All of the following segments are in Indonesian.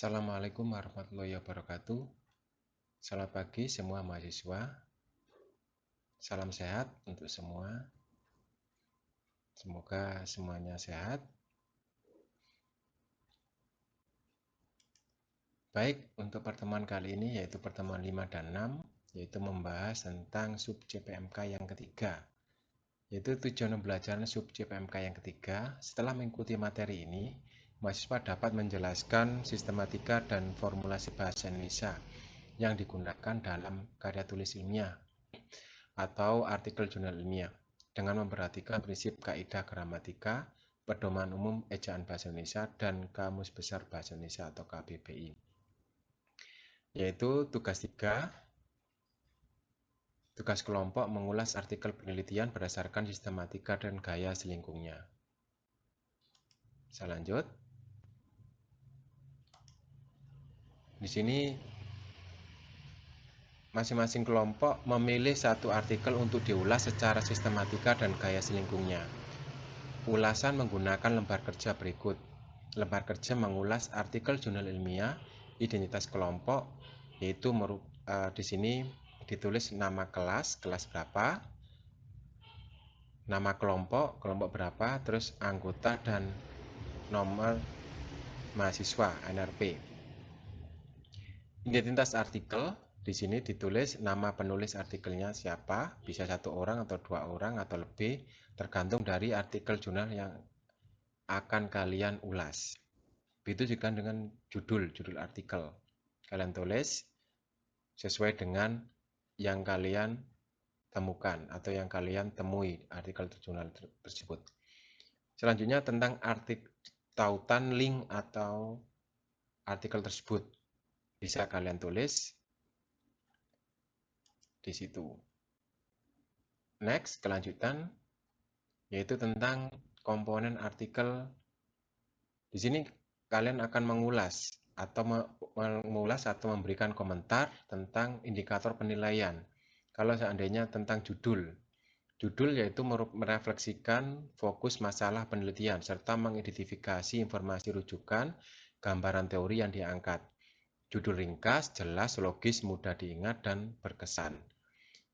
Assalamualaikum warahmatullahi wabarakatuh. Selamat pagi semua mahasiswa. Salam sehat untuk semua. Semoga semuanya sehat. Baik, untuk pertemuan kali ini yaitu pertemuan 5 dan 6, yaitu membahas tentang sub CPMK yang ketiga. Yaitu tujuan pembelajaran sub CPMK yang ketiga. Setelah mengikuti materi ini, mahasiswa dapat menjelaskan sistematika dan formulasi bahasa Indonesia yang digunakan dalam karya tulis ilmiah atau artikel jurnal ilmiah dengan memperhatikan prinsip kaidah gramatika, pedoman umum ejaan bahasa Indonesia, dan Kamus Besar Bahasa Indonesia atau KBBI. Yaitu tugas 3, tugas kelompok mengulas artikel penelitian berdasarkan sistematika dan gaya selingkungnya. Saya lanjut. Di sini masing-masing kelompok memilih satu artikel untuk diulas secara sistematika dan gaya selingkungnya. Ulasan menggunakan lembar kerja berikut. Lembar kerja mengulas artikel jurnal ilmiah, identitas kelompok, yaitu di sini ditulis nama kelas berapa, nama kelompok berapa, terus anggota dan nomor mahasiswa NRP. Identitas artikel di sini ditulis nama penulis artikelnya siapa, bisa 1 orang atau 2 orang atau lebih, tergantung dari artikel jurnal yang akan kalian ulas. Begitu juga dengan judul artikel. Kalian tulis sesuai dengan yang kalian temukan atau yang kalian temui artikel jurnal tersebut. Selanjutnya tentang tautan link atau artikel tersebut. Bisa kalian tulis di situ. Next, kelanjutan yaitu tentang komponen artikel. Di sini kalian akan mengulas atau memberikan komentar tentang indikator penilaian. Kalau seandainya tentang judul yaitu merefleksikan fokus masalah penelitian serta mengidentifikasi informasi rujukan, gambaran teori yang diangkat. Judul ringkas, jelas, logis, mudah diingat, dan berkesan.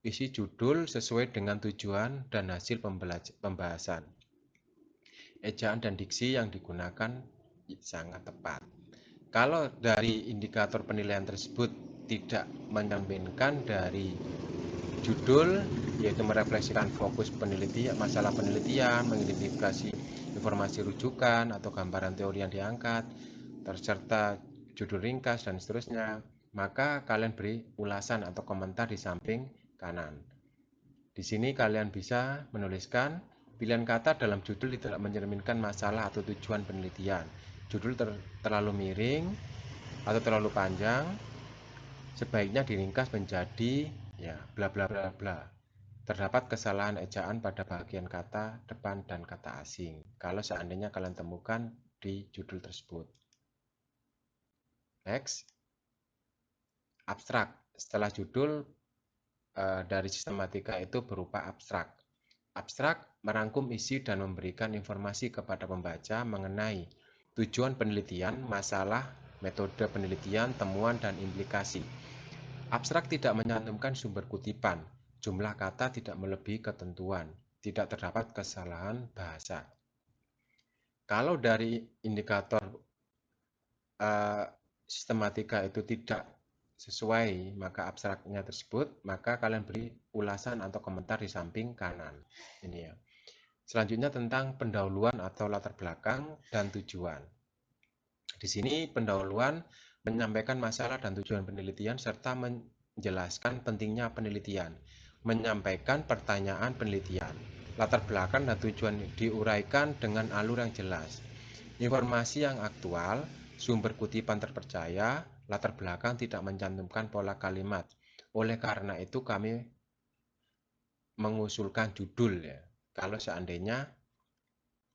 Isi judul sesuai dengan tujuan dan hasil pembahasan. Ejaan dan diksi yang digunakan sangat tepat. Kalau dari indikator penilaian tersebut tidak mencerminkan dari judul, yaitu merefleksikan fokus penelitian, masalah penelitian, mengidentifikasi informasi rujukan atau gambaran teori yang diangkat, serta judul ringkas dan seterusnya, maka kalian beri ulasan atau komentar di samping kanan. Di sini kalian bisa menuliskan pilihan kata dalam judul tidak mencerminkan masalah atau tujuan penelitian. Judul terlalu miring atau terlalu panjang, sebaiknya diringkas menjadi ya bla bla bla bla. Terdapat kesalahan ejaan pada bagian kata depan dan kata asing. Kalau seandainya kalian temukan di judul tersebut. Next. Abstrak. Setelah judul dari sistematika itu berupa abstrak. Abstrak merangkum isi dan memberikan informasi kepada pembaca mengenai tujuan penelitian, masalah, metode penelitian, temuan, dan implikasi. Abstrak tidak menyantumkan sumber kutipan, jumlah kata tidak melebihi ketentuan, tidak terdapat kesalahan bahasa. Kalau dari indikator sistematika itu tidak sesuai maka abstraknya tersebut, maka kalian beri ulasan atau komentar di samping kanan. Ini ya. Selanjutnya tentang pendahuluan atau latar belakang dan tujuan. Di sini pendahuluan menyampaikan masalah dan tujuan penelitian serta menjelaskan pentingnya penelitian, menyampaikan pertanyaan penelitian. Latar belakang dan tujuan diuraikan dengan alur yang jelas. Informasi yang aktual, sumber kutipan terpercaya, latar belakang tidak mencantumkan pola kalimat. Oleh karena itu kami mengusulkan judul ya. Kalau seandainya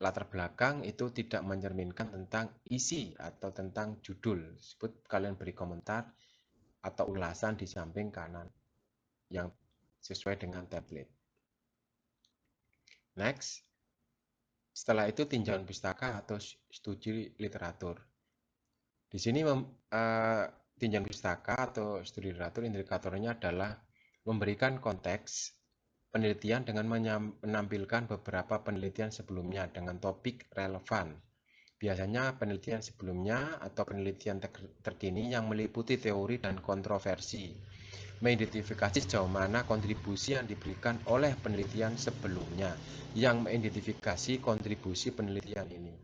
latar belakang itu tidak mencerminkan tentang isi atau tentang judul tersebut, kalian beri komentar atau ulasan di samping kanan yang sesuai dengan template. Next. Setelah itu tinjauan pustaka atau studi literatur. Di sini tinjauan pustaka atau studi literatur indikatornya adalah memberikan konteks penelitian dengan menampilkan beberapa penelitian sebelumnya dengan topik relevan. Biasanya penelitian sebelumnya atau penelitian terkini yang meliputi teori dan kontroversi, mengidentifikasi sejauh mana kontribusi yang diberikan oleh penelitian sebelumnya, yang mengidentifikasi kontribusi penelitian ini.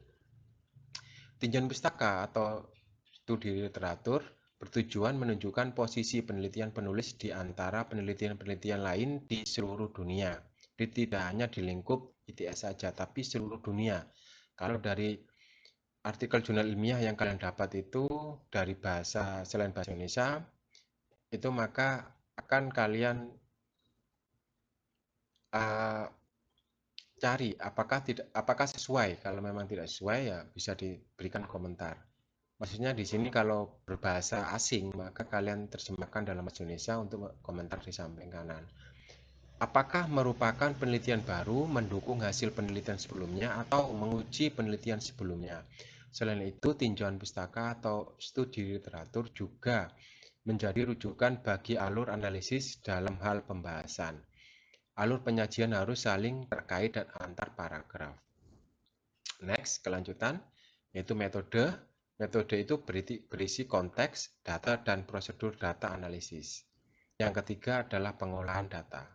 Tinjauan pustaka atau studi literatur bertujuan menunjukkan posisi penelitian penulis di antara penelitian-penelitian lain di seluruh dunia. Tidak hanya di lingkup ITS saja, tapi seluruh dunia. Kalau dari artikel jurnal ilmiah yang kalian dapat itu dari bahasa selain bahasa Indonesia, itu maka akan kalian cari apakah sesuai. Kalau memang tidak sesuai ya bisa diberikan komentar. Maksudnya di sini kalau berbahasa asing maka kalian terjemahkan dalam bahasa Indonesia untuk komentar di samping kanan. Apakah merupakan penelitian baru, mendukung hasil penelitian sebelumnya, atau menguji penelitian sebelumnya? Selain itu, tinjauan pustaka atau studi literatur juga menjadi rujukan bagi alur analisis dalam hal pembahasan. Alur penyajian harus saling terkait dan antar paragraf. Next, kelanjutan, yaitu metode. Metode itu berisi konteks, data, dan prosedur data analisis. Yang ketiga adalah pengolahan data.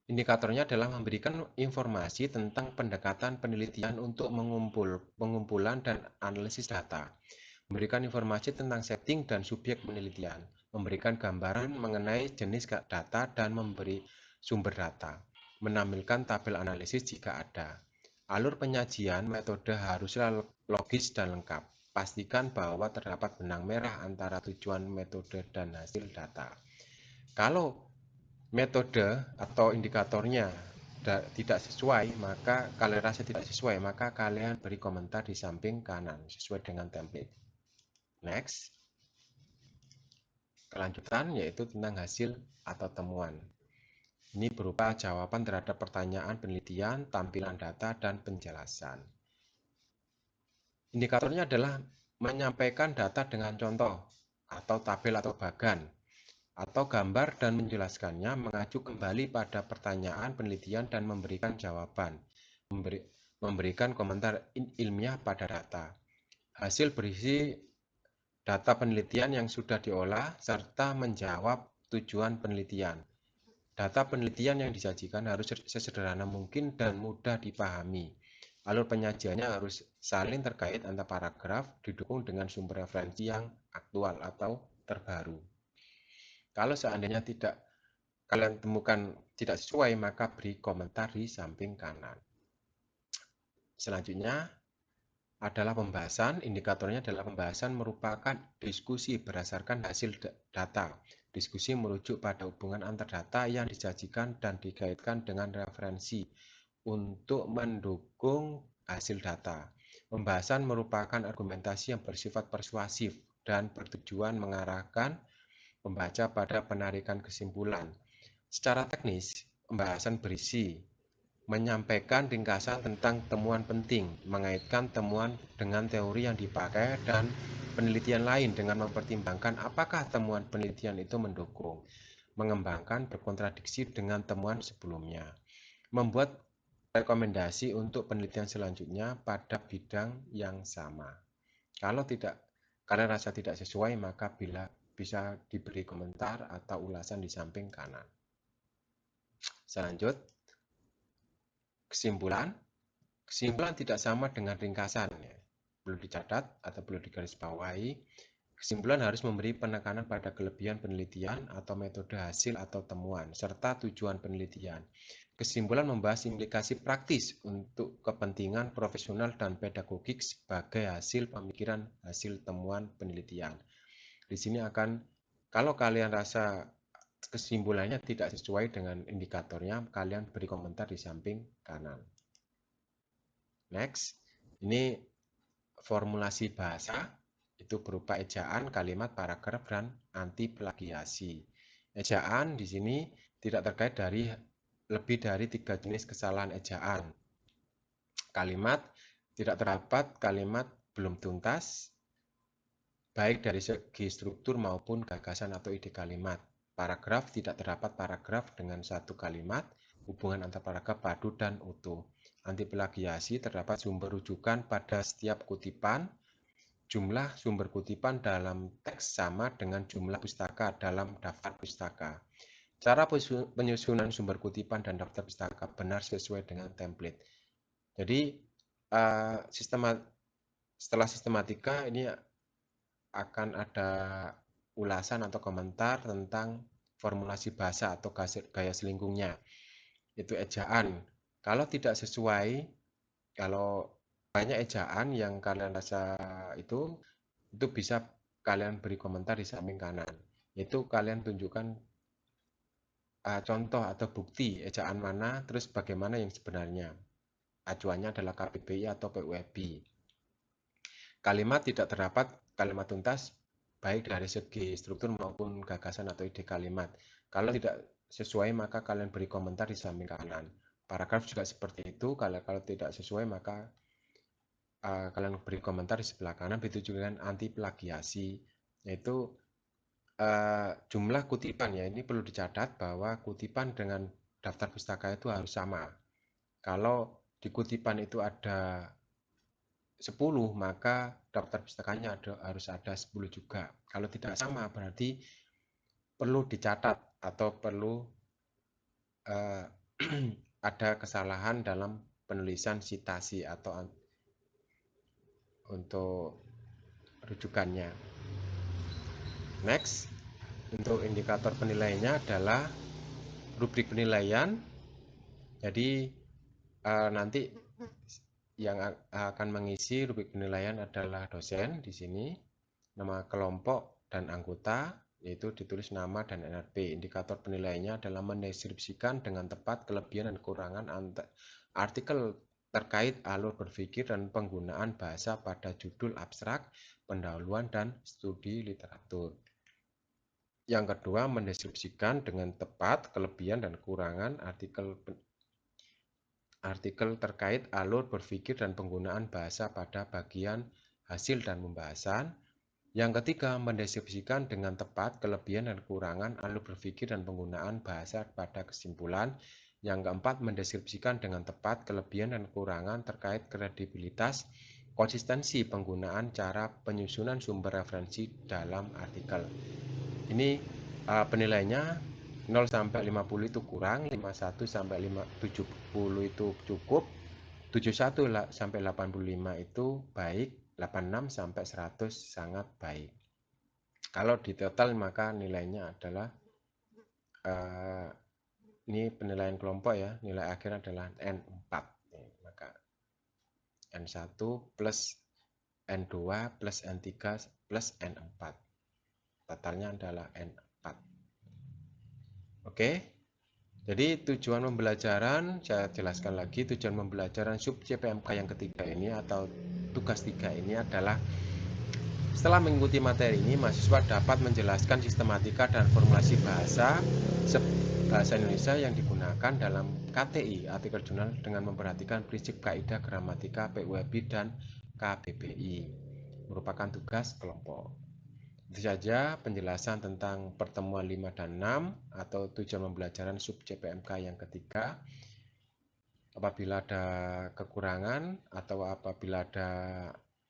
Indikatornya adalah memberikan informasi tentang pendekatan penelitian untuk pengumpulan dan analisis data, memberikan informasi tentang setting dan subjek penelitian, memberikan gambaran mengenai jenis data dan memberi sumber data, menampilkan tabel analisis jika ada. Alur penyajian metode haruslah logis dan lengkap. Pastikan bahwa terdapat benang merah antara tujuan metode dan hasil data. Kalau metode atau indikatornya tidak sesuai, maka kalian rasa tidak sesuai, maka kalian beri komentar di samping kanan sesuai dengan template. Next, kelanjutan yaitu tentang hasil atau temuan. Ini berupa jawaban terhadap pertanyaan penelitian, tampilan data, dan penjelasan. Indikatornya adalah menyampaikan data dengan contoh atau tabel atau bagan atau gambar dan menjelaskannya, mengacu kembali pada pertanyaan penelitian dan memberikan jawaban, memberikan komentar ilmiah pada data. Hasil berisi data penelitian yang sudah diolah serta menjawab tujuan penelitian. Data penelitian yang disajikan harus sesederhana mungkin dan mudah dipahami. Alur penyajiannya harus saling terkait antar paragraf, didukung dengan sumber referensi yang aktual atau terbaru. Kalau seandainya kalian temukan tidak sesuai, maka beri komentar di samping kanan. Selanjutnya adalah pembahasan. Indikatornya adalah pembahasan merupakan diskusi berdasarkan hasil data. Diskusi merujuk pada hubungan antar data yang disajikan dan dikaitkan dengan referensi untuk mendukung hasil data. Pembahasan merupakan argumentasi yang bersifat persuasif dan bertujuan mengarahkan pembaca pada penarikan kesimpulan. Secara teknis, pembahasan berisi menyampaikan ringkasan tentang temuan penting, mengaitkan temuan dengan teori yang dipakai dan penelitian lain dengan mempertimbangkan apakah temuan penelitian itu mendukung, mengembangkan, berkontradiksi dengan temuan sebelumnya, membuat rekomendasi untuk penelitian selanjutnya pada bidang yang sama. Kalau kalian rasa tidak sesuai, maka bisa diberi komentar atau ulasan di samping kanan. Selanjut, kesimpulan. Kesimpulan tidak sama dengan ringkasan. Perlu dicatat atau perlu digarisbawahi. Kesimpulan harus memberi penekanan pada kelebihan penelitian atau metode hasil atau temuan, serta tujuan penelitian. Kesimpulan membahas implikasi praktis untuk kepentingan profesional dan pedagogik sebagai hasil pemikiran hasil temuan penelitian. Di sini kalau kalian rasa kesimpulannya tidak sesuai dengan indikatornya, kalian beri komentar di samping kanan. Next, ini formulasi bahasa, itu berupa ejaan, kalimat, paragraf, dan anti plagiasi. Ejaan di sini tidak terkait dari lebih dari 3 jenis kesalahan ejaan. Kalimat tidak terdapat kalimat belum tuntas. baik dari segi struktur maupun gagasan atau ide kalimat. Paragraf tidak terdapat paragraf dengan satu kalimat, hubungan antar paragraf padu dan utuh. Anti plagiasi terdapat sumber rujukan pada setiap kutipan. Jumlah sumber kutipan dalam teks sama dengan jumlah pustaka dalam daftar pustaka. Cara penyusunan sumber kutipan dan daftar pustaka benar sesuai dengan template. Jadi setelah sistematika ini akan ada ulasan atau komentar tentang formulasi bahasa atau gaya selingkungnya. Itu ejaan. Kalau tidak sesuai, kalau banyak ejaan yang kalian rasa itu bisa kalian beri komentar di samping kanan. Itu kalian tunjukkan contoh atau bukti ejaan mana, terus bagaimana yang sebenarnya. Acuannya adalah KBBI atau PUEB. Kalimat tidak terdapat kalimat tuntas baik dari segi struktur maupun gagasan atau ide kalimat. Kalau tidak sesuai maka kalian beri komentar di samping kanan. Paragraf juga seperti itu. Kalau tidak sesuai maka kalian beri komentar di sebelah kanan. Begitu juga dengan anti plagiasi, yaitu jumlah kutipan ya. Ini perlu dicatat bahwa kutipan dengan daftar pustaka itu harus sama. Kalau di kutipan itu ada 10, maka daftar pustakanya harus ada 10 juga. Kalau tidak sama berarti perlu dicatat atau perlu ada kesalahan dalam penulisan sitasi atau untuk rujukannya. Next, untuk indikator penilaiannya adalah rubrik penilaian. Jadi nanti yang akan mengisi rubrik penilaian adalah dosen di sini, nama kelompok dan anggota, yaitu ditulis nama dan NRP. Indikator penilaiannya adalah mendeskripsikan dengan tepat kelebihan dan kekurangan artikel terkait alur berpikir dan penggunaan bahasa pada judul abstrak, pendahuluan, dan studi literatur. Yang kedua, mendeskripsikan dengan tepat kelebihan dan kekurangan artikel terkait alur berpikir dan penggunaan bahasa pada bagian hasil dan pembahasan. Yang ketiga, mendeskripsikan dengan tepat kelebihan dan kekurangan alur berpikir dan penggunaan bahasa pada kesimpulan. Yang keempat, mendeskripsikan dengan tepat kelebihan dan kekurangan terkait kredibilitas, konsistensi penggunaan cara penyusunan sumber referensi dalam artikel. Ini penilaiannya 0 sampai 50 itu kurang, 51 sampai 70 itu cukup, 71 sampai 85 itu baik, 86 sampai 100 sangat baik. Kalau di total maka nilainya adalah ini penilaian kelompok ya, nilai akhir adalah N4. Maka N1 plus N2 plus N3 plus N4. Totalnya adalah N4. Oke. Jadi tujuan pembelajaran, saya jelaskan lagi, tujuan pembelajaran sub CPMK yang ketiga ini atau tugas 3 ini adalah setelah mengikuti materi ini, mahasiswa dapat menjelaskan sistematika dan formulasi bahasa Indonesia yang digunakan dalam KTI, artikel jurnal, dengan memperhatikan prinsip kaidah gramatika PUEB dan KBBI. Merupakan tugas kelompok. Itu saja penjelasan tentang pertemuan 5 dan 6 atau tujuan pembelajaran sub CPMK yang ketiga. Apabila ada kekurangan atau apabila ada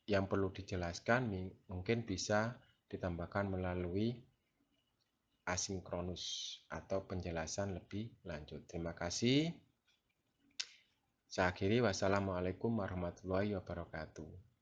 yang perlu dijelaskan, mungkin bisa ditambahkan melalui asinkronus atau penjelasan lebih lanjut. Terima kasih. Saya akhiri. Wassalamualaikum warahmatullahi wabarakatuh.